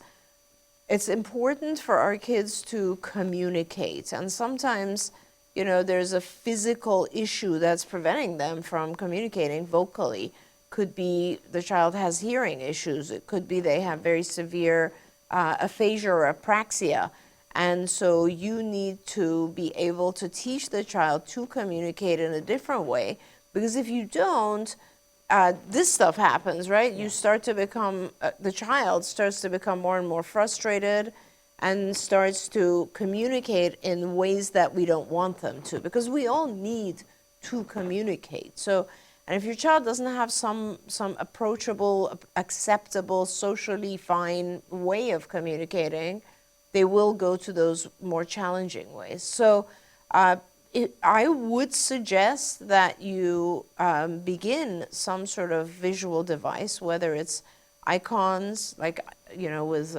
it's important for our kids to communicate. And sometimes, there's a physical issue that's preventing them from communicating vocally. Could be the child has hearing issues. It could be they have very severe aphasia or apraxia. And so you need to be able to teach the child to communicate in a different way, because if you don't, this stuff happens, right? You start to become, the child starts to become more and more frustrated and starts to communicate in ways that we don't want them to, because we all need to communicate. So, and if your child doesn't have some approachable, acceptable, socially fine way of communicating, they will go to those more challenging ways. So I would suggest that you begin some sort of visual device, whether it's icons, like, with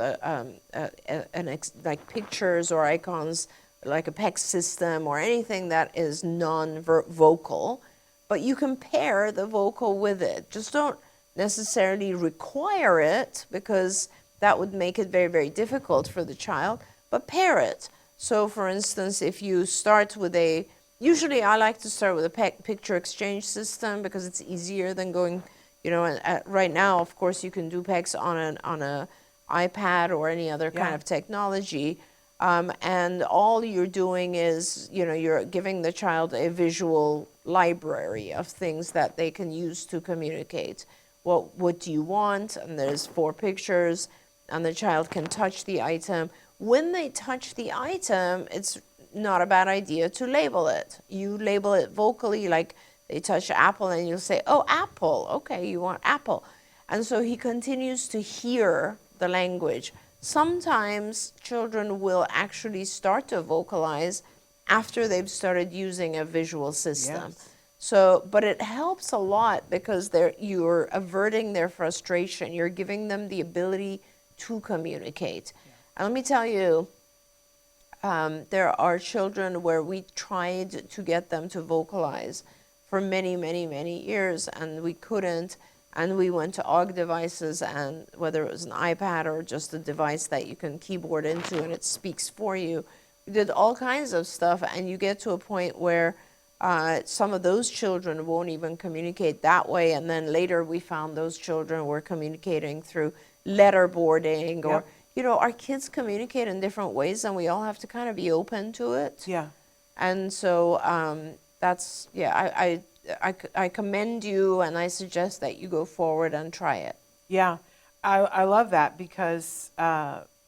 like pictures, or icons like a PEX system, or anything that is non-vocal, but you can pair the vocal with it. Just don't necessarily require it, because that would make it very, very difficult for the child, but pair it. So for instance, if you start with usually I like to start with a picture exchange system, because it's easier than going, right now, of course, you can do PECs on an iPad or any other kind of technology. And all you're doing is, you're giving the child a visual library of things that they can use to communicate. What do you want? And there's 4 pictures, and the child can touch the item. When they touch the item, it's not a bad idea to label it. You label it vocally, like they touch apple, and you'll say, oh, apple. Okay, you want apple. And so he continues to hear the language. Sometimes children will actually start to vocalize after they've started using a visual system. Yes. So, but it helps a lot because you're averting their frustration. You're giving them the ability to communicate. And let me tell you, there are children where we tried to get them to vocalize for many, many, many years, and we couldn't. And we went to AUG devices, and whether it was an iPad or just a device that you can keyboard into and it speaks for you, we did all kinds of stuff, and you get to a point where some of those children won't even communicate that way, and then later we found those children were communicating through letterboarding, or, our kids communicate in different ways, and we all have to kind of be open to it. Yeah. And so that's, I commend you, and I suggest that you go forward and try it. Yeah, I love that because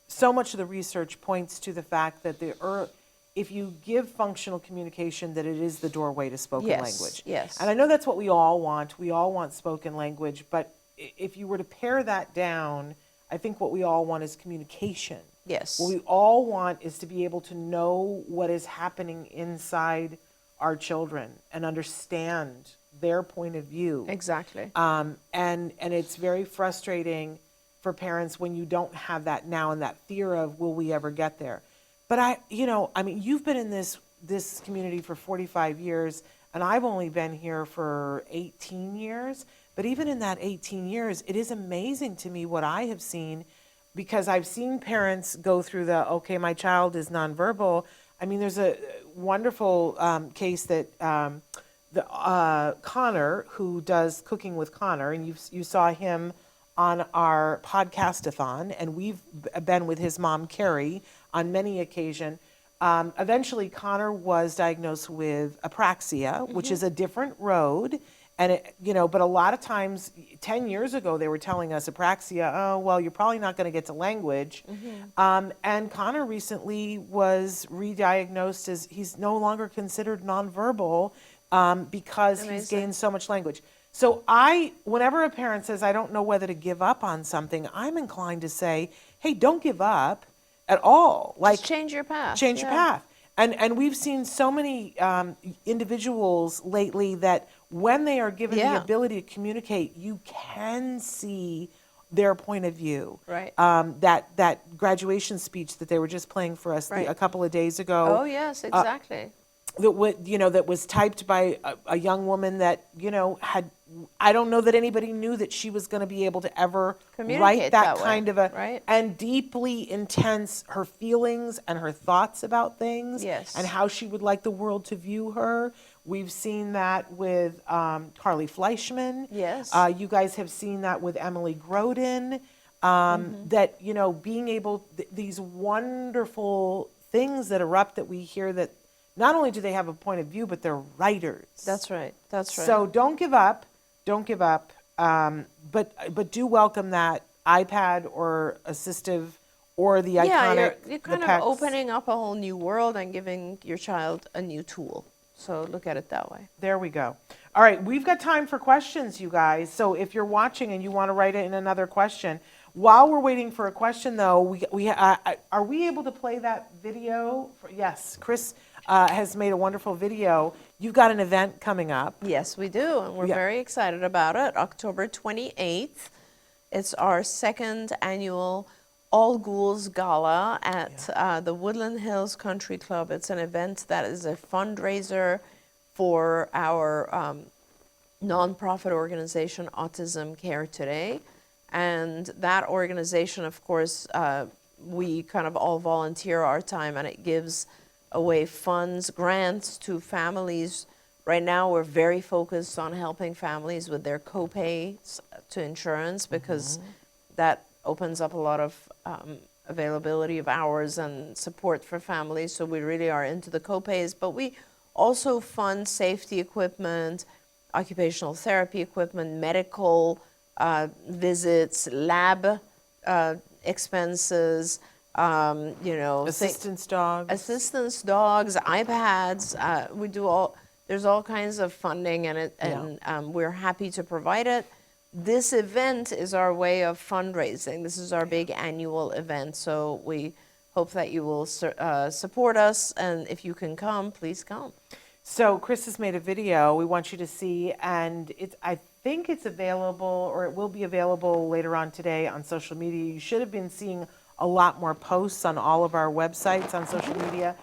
so much of the research points to the fact that if you give functional communication, that it is the doorway to spoken language. Yes. And I know that's what we all want. We all want spoken language, but if you were to pare that down, I think what we all want is communication. Yes. What we all want is to be able to know what is happening inside our children and understand their point of view. Exactly. And it's very frustrating for parents when you don't have that now and that fear of, will we ever get there? But you've been in this community for 45 years, and I've only been here for 18 years. But even in that 18 years, it is amazing to me what I have seen, because I've seen parents go through okay, my child is nonverbal. I mean, there's a wonderful case that Connor, who does Cooking with Connor, and you saw him on our podcast-a-thon, and we've been with his mom, Carrie, on many occasions. Eventually, Connor was diagnosed with apraxia, which is a different road. And but a lot of times, 10 years ago, they were telling us apraxia, oh, well, you're probably not going to get to language. And Connor recently was re-diagnosed as he's no longer considered nonverbal because he's gained so much language. So whenever a parent says, I don't know whether to give up on something, I'm inclined to say, hey, don't give up at all. Just change your path. Change your path. And we've seen so many individuals lately that when they are given the ability to communicate, you can see their point of view. Right. That graduation speech that they were just playing for us a couple of days ago. Oh, yes, exactly. That was typed by a young woman that, had, I don't know that anybody knew that she was going to be able to ever write that kind of and deeply intense her feelings and her thoughts about things. Yes. And how she would like the world to view her. We've seen that with Carly Fleischman. Yes. You guys have seen that with Emily Grodin. That, being able, these wonderful things that erupt that we hear, that not only do they have a point of view, but they're writers. That's right. That's right. So don't give up. Don't give up. But do welcome that iPad or assistive or the iconic. You're kind of opening up a whole new world and giving your child a new tool. So look at it that way. There we go. All right, we've got time for questions, you guys. So if you're watching and you want to write in another question, while we're waiting for a question, though, are we able to play that video? Yes, Chris has made a wonderful video. You've got an event coming up. Yes, we do, and we're very excited about it. October 28th. It's our second annual All Ghouls Gala at the Woodland Hills Country Club. It's an event that is a fundraiser for our nonprofit organization, Autism Care Today. And that organization, of course, we kind of all volunteer our time, and it gives away funds, grants to families. Right now, we're very focused on helping families with their co-pays to insurance, because that opens up a lot of availability of hours and support for families. So we really are into the co-pays, but we also fund safety equipment, occupational therapy equipment, medical visits, lab expenses, Assistance dogs, iPads. We do there's all kinds of funding, and we're happy to provide it. this event is our way of fundraising. This is our big annual event. So we hope that you will support us. And if you can come, please come. So Chris has made a video we want you to see, and I think it's available, or it will be available later on today on social media. You should have been seeing a lot more posts on all of our websites on social media.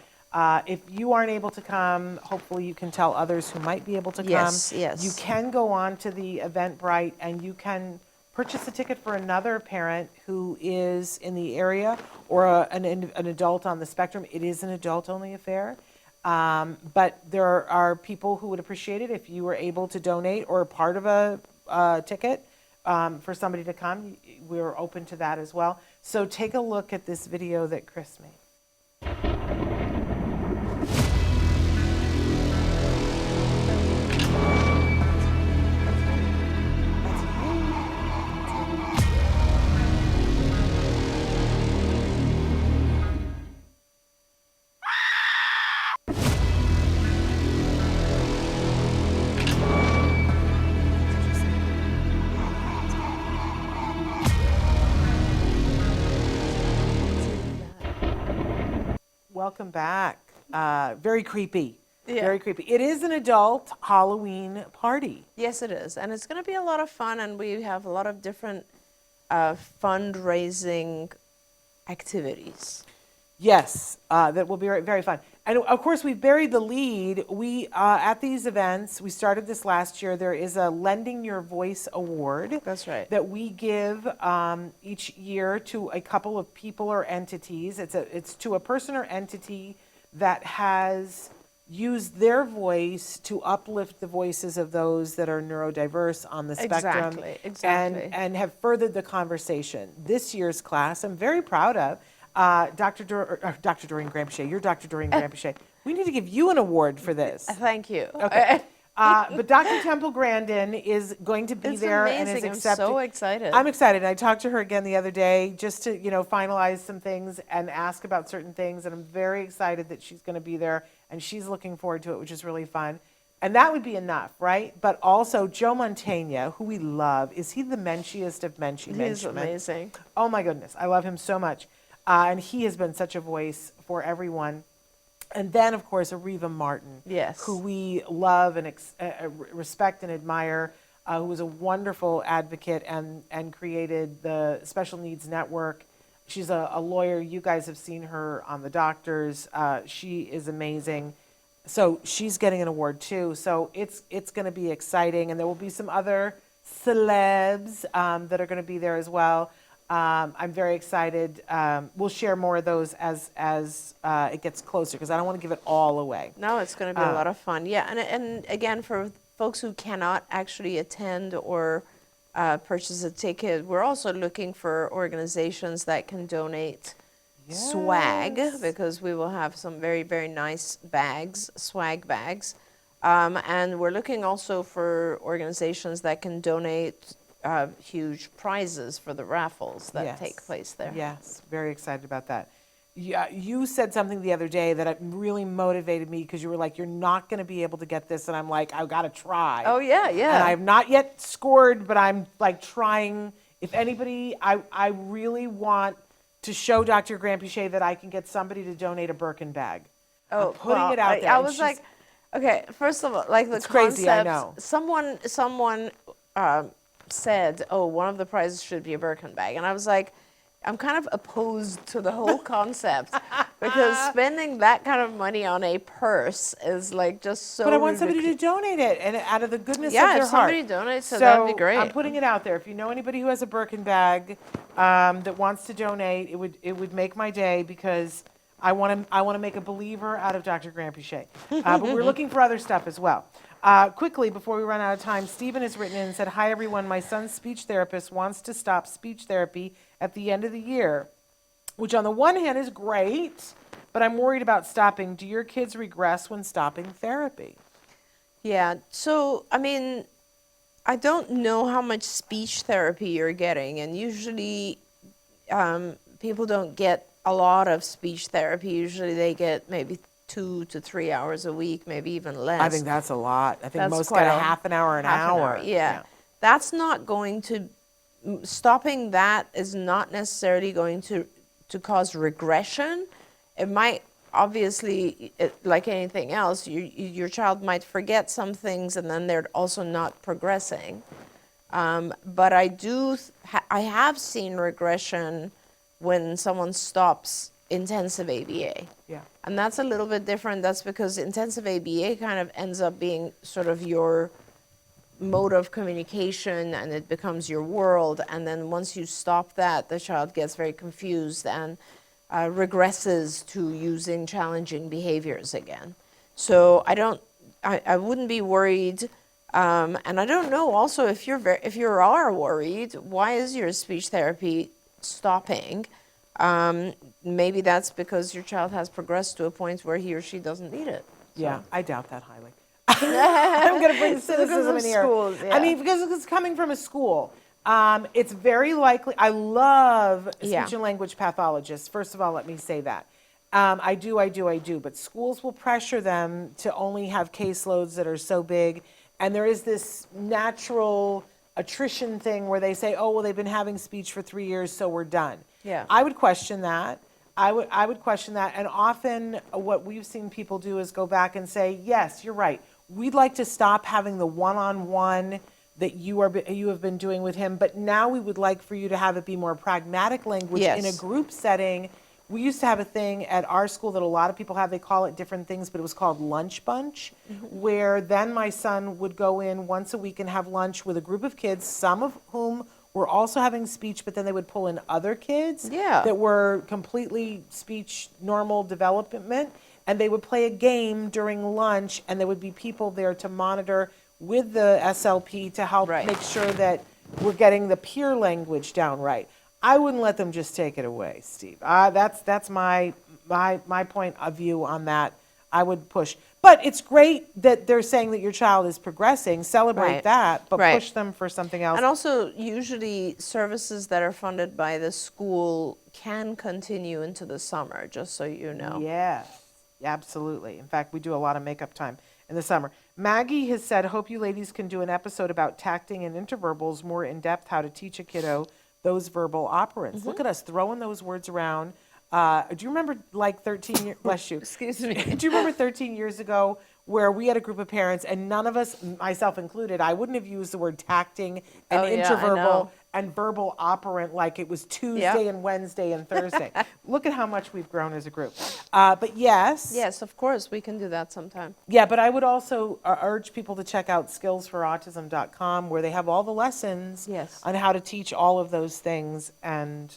If you aren't able to come, hopefully you can tell others who might be able to come. Yes, yes. You can go on to the Eventbrite and you can purchase a ticket for another parent who is in the area, or an adult on the spectrum. It is an adult-only affair. But there are people who would appreciate it if you were able to donate or part of a ticket for somebody to come. We're open to that as well. So take a look at this video that Chris made. Welcome back. Very creepy. Yeah. Very creepy. It is an adult Halloween party. Yes, it is. And it's going to be a lot of fun. And we have a lot of different fundraising activities. Yes, that will be very fun. And of course, we've buried the lead. We, at these events, we started this last year, there is a Lending Your Voice Award. That's right. That we give each year to a couple of people or entities. It's to a person or entity that has used their voice to uplift the voices of those that are neurodiverse on the spectrum. Exactly. And have furthered the conversation. This year's class, I'm very proud of. Dr. Doreen Granpeesheh, you're Dr. Doreen Granpeesheh. We need to give you an award for this. Thank you. Okay. But Dr. Temple Grandin is going to be It's there amazing. and is I'm accepted. so excited. I'm excited. I talked to her again the other day just to, finalize some things and ask about certain things. And I'm very excited that she's going to be there and she's looking forward to it, which is really fun. And that would be enough, right? But also Joe Mantegna, who we love, is he the menschiest of menschy? He's amazing. Oh my goodness. I love him so much. And he has been such a voice for everyone. And then, of course, Ariva Martin, Yes. who we love and respect and admire, who was a wonderful advocate and created the Special Needs Network. She's a lawyer. You guys have seen her on The Doctors. She is amazing. So she's getting an award too. So it's going to be exciting. And there will be some other celebs that are going to be there as well. I'm very excited. We'll share more of those as it gets closer because I don't want to give it all away. No, it's going to be a lot of fun. Yeah, and again, for folks who cannot actually attend or purchase a ticket, we're also looking for organizations that can donate swag, because we will have some very, very nice bags, swag bags. And we're looking also for organizations that can donate huge prizes for the raffles that take place there. Yes, very excited about that. Yeah, you said something the other day that really motivated me because you were like, you're not going to be able to get this. And I'm like, I've got to try. Oh, yeah, yeah. And I've not yet scored, but I'm like trying. If anybody, I really want to show Dr. Granpeesheh that I can get somebody to donate a Birkin bag. Oh, I'm putting it out there. I and was she's- like, okay, first of all, like the It's concept. crazy, I know. Someone said, oh, one of the prizes should be a Birkin bag. And I was like, I'm kind of opposed to the whole concept because spending that kind of money on a purse is like just so But I want somebody to donate it, and out of the goodness of Yeah, their if heart. somebody donates, so that'd be great. I'm putting it out there. If you know anybody who has a Birkin bag that wants to donate, it would make my day because I want to make a believer out of Dr. Granpeesheh. But we're looking for other stuff as well. Quickly, before we run out of time, Stephen has written in and said, "Hi everyone, my son's speech therapist wants to stop speech therapy at the end of the year, which on the one hand is great, but I'm worried about stopping. Do your kids regress when stopping therapy?" Yeah, so, I mean, I don't know how much speech therapy you're getting, and usually people don't get a lot of speech therapy. Usually they get maybe 2 to 3 hours a week, maybe even less. I think that's a lot. I think That's most quite get a- a half an hour, an half an hour. Yeah. that's not going to, stopping that is not necessarily going to cause regression. It might, obviously, like anything else, your child might forget some things and then they're also not progressing. But I have seen regression when someone stops intensive ABA. Yeah. And that's a little bit different. That's because intensive ABA kind of ends up being sort of your mode of communication, and it becomes your world. And then once you stop that, the child gets very confused and regresses to using challenging behaviors again. So I wouldn't be worried. And I don't know also if you are worried, why is your speech therapy stopping? Maybe that's because your child has progressed to a point where he or she doesn't need it. Yeah, I doubt that highly. I'm going to bring cynicism in here. Schools, yeah. I mean, because it's coming from a school. It's very likely. I love speech and language pathologists. First of all, let me say that. I do. But schools will pressure them to only have caseloads that are so big. And there is this natural attrition thing where they say, oh, well, they've been having speech for 3 years, so we're done. Yeah. I would question that. I would question that. And often what we've seen people do is go back and say, yes, you're right. We'd like to stop having the one-on-one that you have been doing with him, but now we would like for you to have it be more pragmatic language in a group setting. We used to have a thing at our school that a lot of people have, they call it different things, but it was called lunch bunch, where then my son would go in once a week and have lunch with a group of kids, some of whom were also having speech, but then they would pull in other kids that were completely speech normal development, and they would play a game during lunch, and there would be people there to monitor with the SLP to help make sure that we're getting the peer language down right. I wouldn't let them just take it away, Steve. That's my point of view on that. I would push. But it's great that they're saying that your child is progressing. Celebrate that, but push them for something else. And also, usually services that are funded by the school can continue into the summer, just so you know. Yes, absolutely. In fact, we do a lot of makeup time in the summer. Maggie has said, hope you ladies can do an episode about tacting and interverbals more in depth, how to teach a kiddo those verbal operants. Look at us throwing those words around. Do you remember like 13 years, bless you. Excuse me. Do you remember 13 years ago where we had a group of parents and none of us, myself included, I wouldn't have used the word tacting and interverbal and verbal operant like it was Tuesday and Wednesday and Thursday. Look at how much we've grown as a group. But yes. Yes, of course, we can do that sometime. Yeah, but I would also urge people to check out skillsforautism.com where they have all the lessons on how to teach all of those things. And,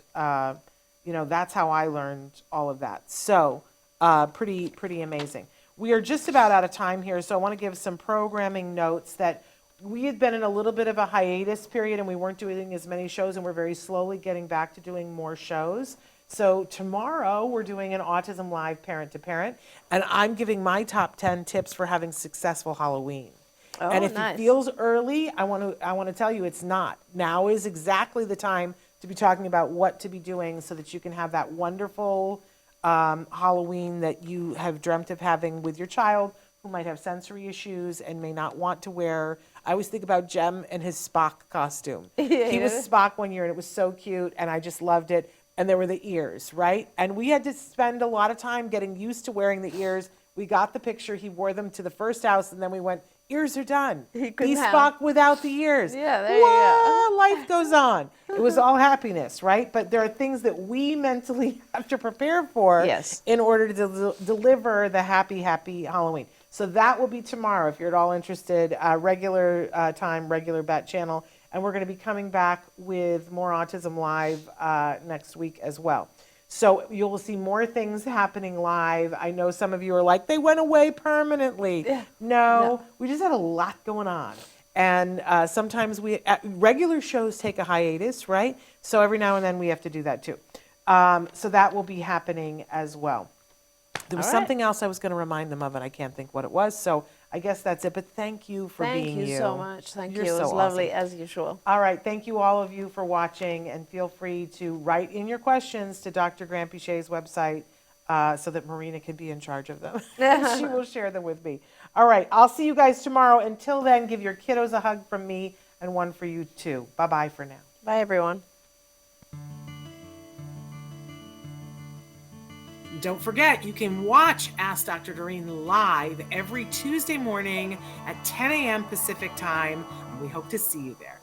that's how I learned all of that. So pretty amazing. We are just about out of time here, so I want to give some programming notes that we had been in a little bit of a hiatus period and we weren't doing as many shows, and we're very slowly getting back to doing more shows. So tomorrow we're doing an Autism Live Parent to Parent, and I'm giving my top 10 tips for having successful Halloween. Oh, and if nice. it feels early, I want to tell you it's not. Now is exactly the time to be talking about what to be doing so that you can have that wonderful Halloween that you have dreamt of having with your child who might have sensory issues and may not want to wear. I always think about Jem and his Spock costume. He was Spock one year and it was so cute and I just loved it. And there were the ears, right? And we had to spend a lot of time getting used to wearing the ears. We got the picture. He wore them to the first house and then we went, ears are done. He's Spock without the ears. Yeah, there you go. Life goes on. It was all happiness, right? But there are things that we mentally have to prepare for in order to deliver the happy Halloween. So that will be tomorrow if you're at all interested. Regular time, regular bat channel. And we're going to be coming back with more Autism Live next week as well. So you'll see more things happening live. I know some of you are like, they went away permanently. No, we just had a lot going on. And sometimes regular shows take a hiatus, right? So every now and then we have to do that too. So that will be happening as well. There was something else I was going to remind them of, and I can't think what it was. So I guess that's it. But thank you for being you. Thank you so much. Thank you. It You're was so lovely awesome. as usual. All right. Thank you, all of you, for watching. And feel free to write in your questions to Dr. Granpeesheh's website so that Marina can be in charge of them. She will share them with me. All right. I'll see you guys tomorrow. Until then, give your kiddos a hug from me. And and one for you too. Bye-bye for now. Bye, everyone. Don't forget, you can watch Ask Dr. Doreen live every Tuesday morning at 10 a.m. Pacific time. We hope to see you there.